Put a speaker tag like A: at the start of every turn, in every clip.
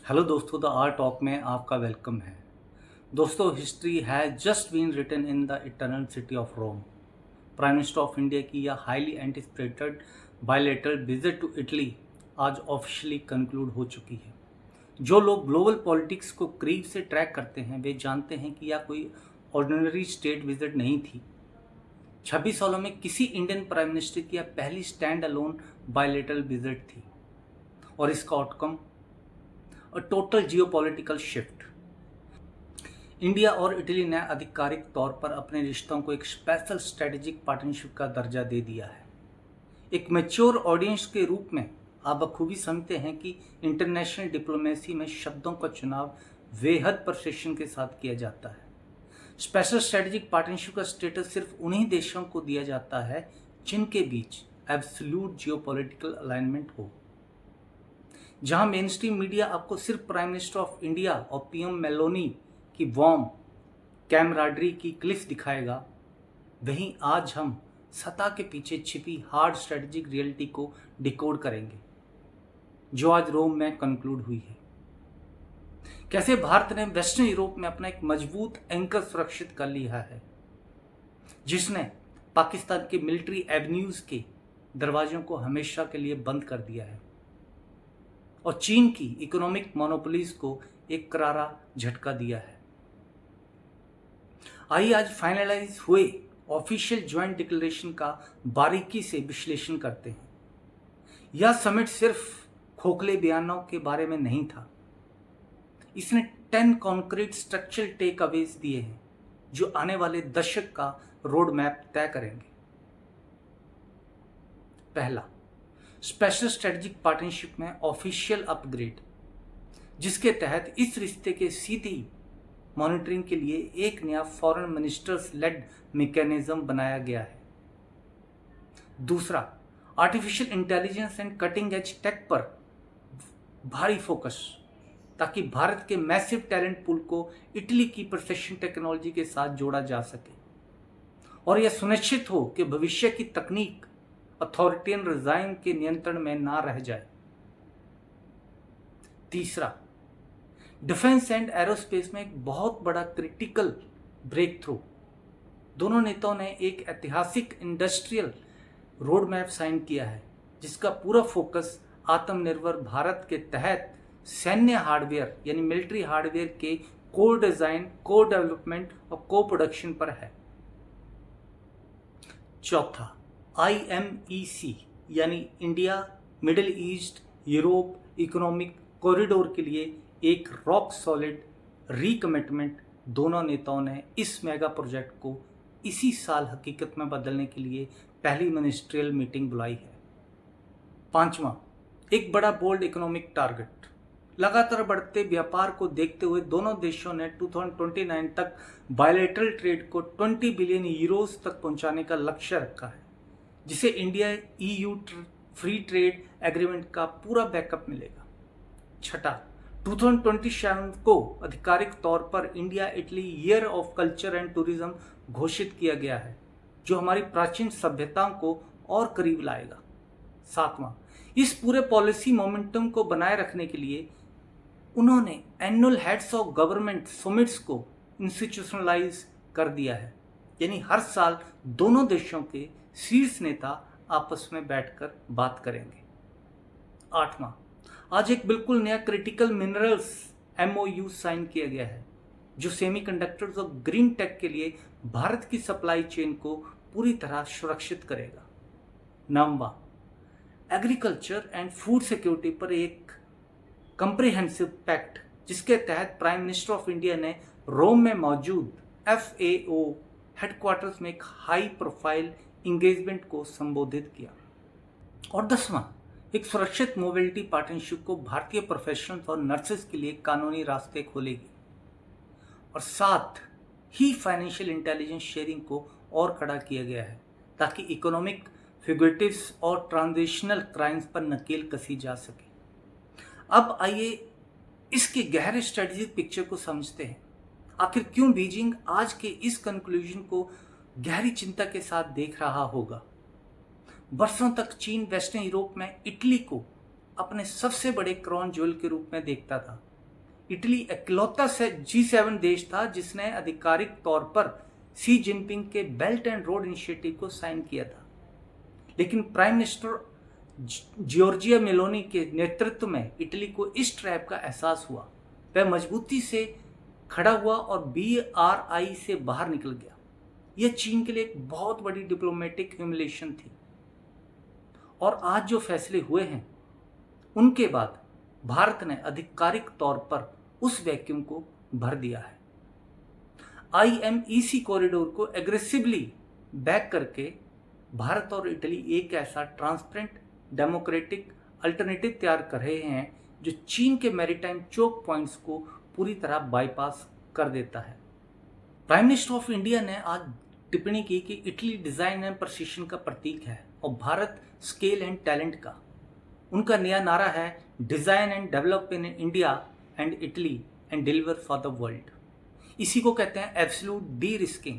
A: Hello दोस्तों, the art talk में आपका वेलकम है। दोस्तों, history has just been written in the eternal city of Rome. Prime minister of India की यह highly anticipated bilateral visit to Italy आज officially conclude हो चुकी है। जो लोग ग्लोबल पॉलिटिक्स को करीब से ट्रैक करते हैं वे जानते हैं कि यह कोई ऑर्डिनरी स्टेट विजिट नहीं थी। 26 सालों में किसी इंडियन प्राइम मिनिस्टर की यह पहली स्टैंड अलोन बायलैटरल विजिट थी और इसका outcome a total geopolitical shift. India और इटली ने आधिकारिक तौर पर अपने रिश्तों को एक स्पेशल स्ट्रेटेजिक पार्टनरशिप का दर्जा दे दिया है। एक मैच्योर ऑडियंस के रूप में आप बखूबी समझते हैं कि इंटरनेशनल डिप्लोमेसी में शब्दों का चुनाव बेहद प्रिसिशन के साथ किया जाता है। स्पेशल स्ट्रेटेजिक पार्टनरशिप का स्टेटस सिर्फ उन्हीं देशों को दिया जाता है जिनके बीच एब्सोल्यूट जियोपॉलिटिकल अलाइनमेंट हो। जहां मेन स्ट्रीम मीडिया आपको सिर्फ प्राइम मिनिस्टर ऑफ इंडिया और पीएम मेलोनी की वार्म कैमराडरी की क्लिफ दिखाएगा, वहीं आज हम सत्ता के पीछे छिपी हार्ड स्ट्रेटेजिक रियलिटी को डिकोड करेंगे जो आज रोम में कंक्लूड हुई है। कैसे भारत ने वेस्टर्न यूरोप में अपना एक मजबूत एंकर सुरक्षित कर लिया है, जिसने पाकिस्तान के मिलिट्री एवेन्यूज के दरवाजों को हमेशा के लिए बंद कर दिया है और चीन की इकोनॉमिक मोनोपोलीज को एक करारा झटका दिया है। आइए आज फाइनलाइज हुए ऑफिशियल ज्वाइंट डिक्लेरेशन का बारीकी से विश्लेषण करते हैं। यह समिट सिर्फ खोखले बयानों के बारे में नहीं था, इसने 10 कॉन्क्रीट स्ट्रक्चरल टेक अवेज दिए हैं जो आने वाले दशक का रोड मैप तय करेंगे। पहला, स्पेशल स्ट्रेटेजिक पार्टनरशिप में ऑफिशियल अपग्रेड, जिसके तहत इस रिश्ते के सीधी मॉनिटरिंग के लिए एक नया फॉरेन मिनिस्टर्स लेड मैकेनिज्म बनाया गया है। दूसरा, artificial intelligence and cutting edge tech पर भारी फोकस, ताकि भारत के मैसिव टैलेंट पूल को इटली की प्रिसिशन टेक्नोलॉजी के साथ जोड़ा जा सके और यह सुनिश्चित हो कि भविष्य की तकनीक अथॉरिटेरियन रिजाइम के नियंत्रण में ना रह जाए। तीसरा, डिफेंस एंड एरोस्पेस में एक बहुत बड़ा क्रिटिकल ब्रेक थ्रू। दोनों नेताओं ने एक ऐतिहासिक इंडस्ट्रियल रोड मैप साइन किया है जिसका पूरा फोकस आत्मनिर्भर भारत के तहत सैन्य हार्डवेयर यानी मिलिट्री हार्डवेयर के को डिजाइन, को डेवलपमेंट और को प्रोडक्शन पर है। चौथा, IMEC यानी India middle east Europe economic corridor के लिए एक रॉक सॉलिड रिकमिटमेंट दोनों नेताओं ने इस मेगा प्रोजेक्ट को इसी साल हकीकत में बदलने के लिए पहली मिनिस्ट्रियल मीटिंग बुलाई है। पांचवा, एक बड़ा बोल्ड इकोनॉमिक टारगेट। लगातार बढ़ते व्यापार को देखते हुए दोनों देशों ने 2029 तक बायलैटरल ट्रेड को 20 बिलियन यूरोस तक पहुंचाने का लक्ष्य रखा है, जिसे India EU free trade agreement का पूरा बैकअप मिलेगा। छठा, 2027 को आधिकारिक तौर पर India Italy year of culture and tourism घोषित किया गया है, जो हमारी प्राचीन सभ्यताओं को और करीब लाएगा। सातवां, इस पूरे पॉलिसी मोमेंटम को बनाए रखने के लिए उन्होंने annual heads of government summits को इंस्टीट्यूशनलाइज कर दिया है, यानी हर साल दोनों देशों के शीर्ष नेता आपस में बैठकर बात करेंगे। आठवां, आज एक बिल्कुल नया क्रिटिकल मिनरल्स MOU साइन किया गया है जो सेमीकंडक्टर्स और ग्रीन टेक के लिए भारत की सप्लाई चेन को पूरी तरह सुरक्षित करेगा। नववां, एग्रीकल्चर एंड फूड सिक्योरिटी पर एक कंप्रिहेंसिव पैक्ट, जिसके तहत प्राइम मिनिस्टर ऑफ इंडिया ने रोम में मौजूद FAO हेडक्वार्टर्स में एक हाई प्रोफाइल इंगेजमेंट को संबोधित किया। और 10वां, एक सुरक्षित मोबिलिटी पार्टनरशिप को भारतीय प्रोफेशनल्स और नर्सेस के लिए कानूनी रास्ते खोलेगी। और साथ ही फाइनेंशियल इंटेलिजेंस शेयरिंग को और कड़ा किया गया है ताकि इकोनॉमिक फ्यूगिटिव्स और ट्रांजिशनल क्राइम्स पर नकेल कसी जा सके। अब आइए इसके गहरे स्ट्रेटेजिक पिक्चर को समझते हैं। आखिर क्यों बीजिंग आज के इस कंक्लूजन को गहरी चिंता के साथ देख रहा होगा। बरसों तक चीन वेस्टर्न यूरोप में इटली को अपने सबसे बड़े क्राउन ज्वेल के रूप में देखता था, इटली इकलौता G7 देश था जिसने आधिकारिक तौर पर शी जिनपिंग के बेल्ट एंड रोड इनिशिएटिव को साइन किया था। लेकिन प्राइम मिनिस्टर जॉर्जिया मेलोनी के नेतृत्व में इटली को इस ट्रैप का एहसास हुआ। वह मजबूती से खड़ा हुआ और BRI से बाहर निकल गया। यह चीन के लिए एक बहुत बड़ी डिप्लोमेटिक ह्यूमिलिएशन थी। और आज जो फैसले हुए हैं उनके बाद भारत ने आधिकारिक तौर पर उस वैक्यूम को भर दिया है। IMEC कॉरिडोर को एग्रेसिवली बैक करके भारत और इटली एक ऐसा ट्रांसपेरेंट डेमोक्रेटिक अल्टरनेटिव तैयार कर रहे हैं जो चीन के मैरीटाइम चोक पॉइंट्स को पूरी तरह बाईपास कर देता है। प्राइम मिनिस्टर ऑफ इंडिया ने आज टिप्पणी की कि इटली डिजाइन एंड प्रिसिशन का प्रतीक है और भारत स्केल एंड टैलेंट का। उनका नया नारा है design and develop in India and Italy and deliver for the world. इसी को कहते हैं एब्सोल्यूट डी रिस्किंग।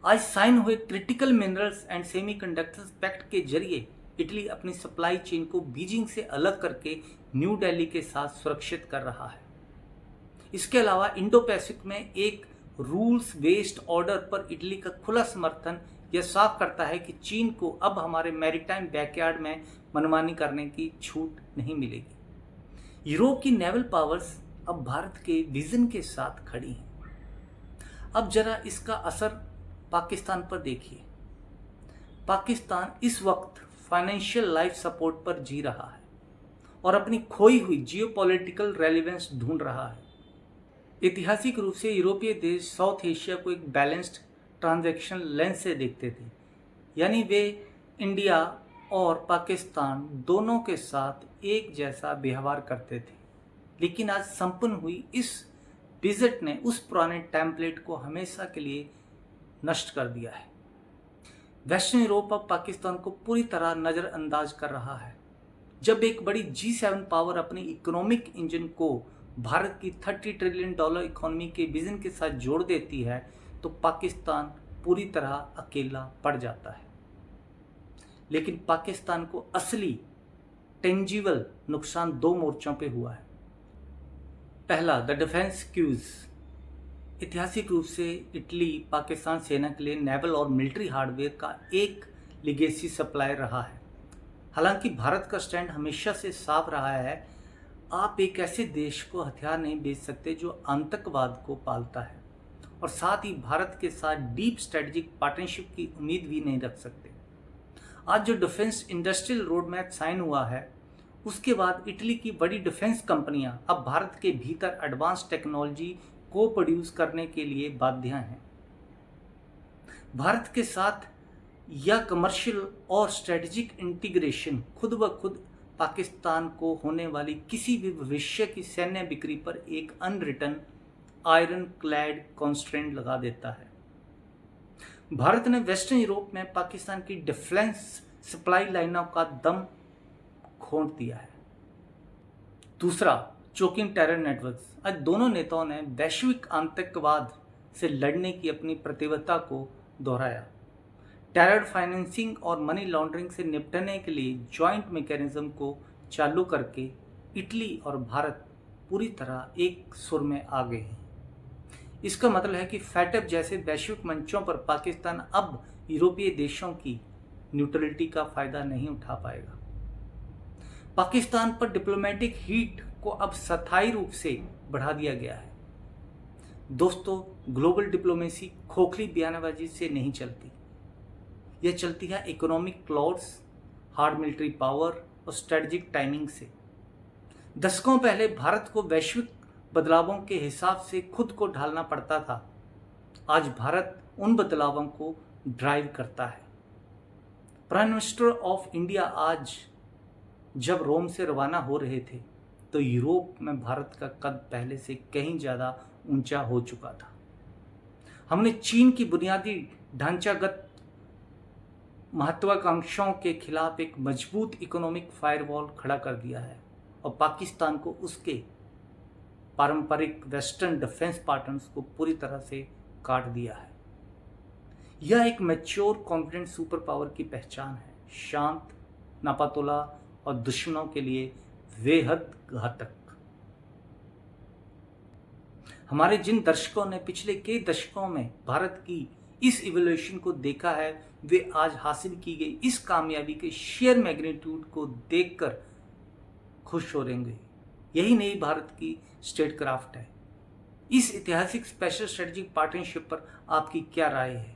A: आज साइन हुए critical minerals and semiconductors pact के जरिए इटली अपनी सप्लाई चेन को बीजिंग से अलग करके न्यू दिल्ली के साथ सुरक्षित कर रहा है। इसके अलावा इंडो पैसिफिक में एक रूल्स बेस्ड ऑर्डर पर इटली का खुला समर्थन यह साफ करता है कि चीन को अब हमारे मैरीटाइम बैकयार्ड में मनमानी करने की छूट नहीं मिलेगी। यूरोप की नेवल पावर्स अब भारत के विजन के साथ खड़ी हैं। अब जरा इसका असर पाकिस्तान पर देखिए। पाकिस्तान इस वक्त फाइनेंशियल लाइफ सपोर्ट पर जी रहा है और अपनी खोई हुई जियोपॉलिटिकल रेलेवेंस ढूंढ रहा है। ऐतिहासिक रूप से यूरोपीय देश साउथ एशिया को एक बैलेंस्ड ट्रांजैक्शन लेंस से देखते थे, यानी वे इंडिया और पाकिस्तान दोनों के साथ एक जैसा व्यवहार करते थे। लेकिन आज संपन्न हुई इस विजिट ने उस पुराने टेम्पलेट को हमेशा के लिए नष्ट कर दिया है। वेस्टर्न यूरोप अब पाकिस्तान को पूरी तरह नज़रअंदाज कर रहा है। जब एक बड़ी G7 पावर अपनी इकोनॉमिक इंजन को भारत की $30 ट्रिलियन इकोनॉमी के विजन के साथ जोड़ देती है तो पाकिस्तान पूरी तरह अकेला पड़ जाता है। लेकिन पाकिस्तान को असली टेंजिबल नुकसान दो मोर्चों पे हुआ है। पहला, द डिफेंस क्यूज। ऐतिहासिक रूप से इटली पाकिस्तान सेना के लिए नेवल और मिलिट्री हार्डवेयर का एक लिगेसी सप्लायर रहा है। हालांकि भारत का स्टैंड हमेशा से साफ रहा है, आप एक ऐसे देश को हथियार नहीं बेच सकते जो आतंकवाद को पालता है, और साथ ही भारत के साथ डीप स्ट्रेटेजिक पार्टनरशिप की उम्मीद भी नहीं रख सकते। आज जो defence industrial road map sign हुआ है उसके बाद इटली की बड़ी डिफेंस कंपनियां अब भारत के भीतर एडवांस टेक्नोलॉजी को प्रोड्यूस करने के लिए बाध्य हैं। भारत के साथ यह कमर्शियल और स्ट्रेटेजिक इंटीग्रेशन खुद ब खुद पाकिस्तान को होने वाली किसी भी भविष्य की सैन्य बिक्री पर एक अनरिटन आयरन क्लैड कॉन्स्ट्रेंट लगा देता है। भारत ने वेस्टर्न यूरोप में पाकिस्तान की डिफेंस सप्लाई लाइनों का दम खोल दिया है। दूसरा, चोकिंग टेरर नेटवर्क्स। आज दोनों नेताओं ने वैश्विक आतंकवाद से लड़ने की अपनी प्रतिबद्धता को दोहराया। टेरर फाइनेंसिंग और मनी लॉन्ड्रिंग से निपटने के लिए जॉइंट मैकेनिज्म को चालू करके इटली और भारत पूरी तरह एक सुर में आ गए हैं। इसका मतलब है कि फैटअप जैसे वैश्विक मंचों पर पाकिस्तान अब यूरोपीय देशों की न्यूट्रलिटी का फायदा नहीं उठा पाएगा। पाकिस्तान पर डिप्लोमेटिक हीट को अब स्थायी रूप से बढ़ा दिया गया है। दोस्तों, ग्लोबल डिप्लोमेसी खोखली बयानबाजी से नहीं चलती, यह चलती है इकोनॉमिक क्लॉड्स, हार्ड मिलिट्री पावर और स्ट्रेटजिक टाइमिंग से। दशकों पहले भारत को वैश्विक बदलावों के हिसाब से खुद को ढालना पड़ता था। आज भारत उन बदलावों को ड्राइव करता है। प्राइम मिनिस्टर ऑफ इंडिया आज जब रोम से रवाना हो रहे थे तो यूरोप में भारत का कद पहले से कहीं ज़्यादा ऊंचा हो चुका था। हमने चीन की बुनियादी ढांचागत महत्वाकांक्षाओं के खिलाफ एक मजबूत इकोनॉमिक फायरवॉल खड़ा कर दिया है और पाकिस्तान को उसके पारंपरिक वेस्टर्न डिफेंस पार्टनर्स को पूरी तरह से काट दिया है। यह एक मैच्योर कॉन्फिडेंट सुपर पावर की पहचान है, शांत, नापातोला और दुश्मनों के लिए बेहद घातक। हमारे जिन दर्शकों ने पिछले कई दशकों में भारत की इस इवोल्यूशन को देखा है, वे आज हासिल की गई इस कामयाबी के शेयर मैग्नीट्यूड को देखकर खुश हो रहेंगे। यही नई भारत की स्टेट क्राफ्ट है। इस ऐतिहासिक स्पेशल स्ट्रेटेजिक पार्टनरशिप पर आपकी क्या राय है?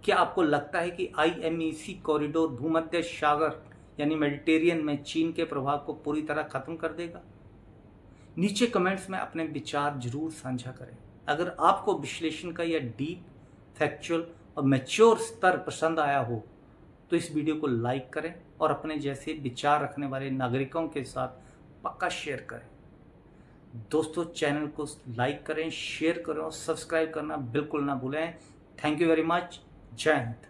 A: क्या आपको लगता है कि IMEC कॉरिडोर भूमध्य सागर यानी मेडिटेरियन में चीन के प्रभाव को पूरी तरह खत्म कर देगा? नीचे कमेंट्स में अपने विचार जरूर साझा करें। अगर आपको विश्लेषण का यह डीप, फैक्चुअल और मैच्योर स्तर पसंद आया हो तो इस वीडियो को लाइक करें और अपने जैसे विचार रखने वाले नागरिकों के साथ पक्का शेयर करें। दोस्तों, चैनल को लाइक करें, शेयर करें और सब्सक्राइब करना बिल्कुल ना भूलें। Thank you very much. जय हिंद।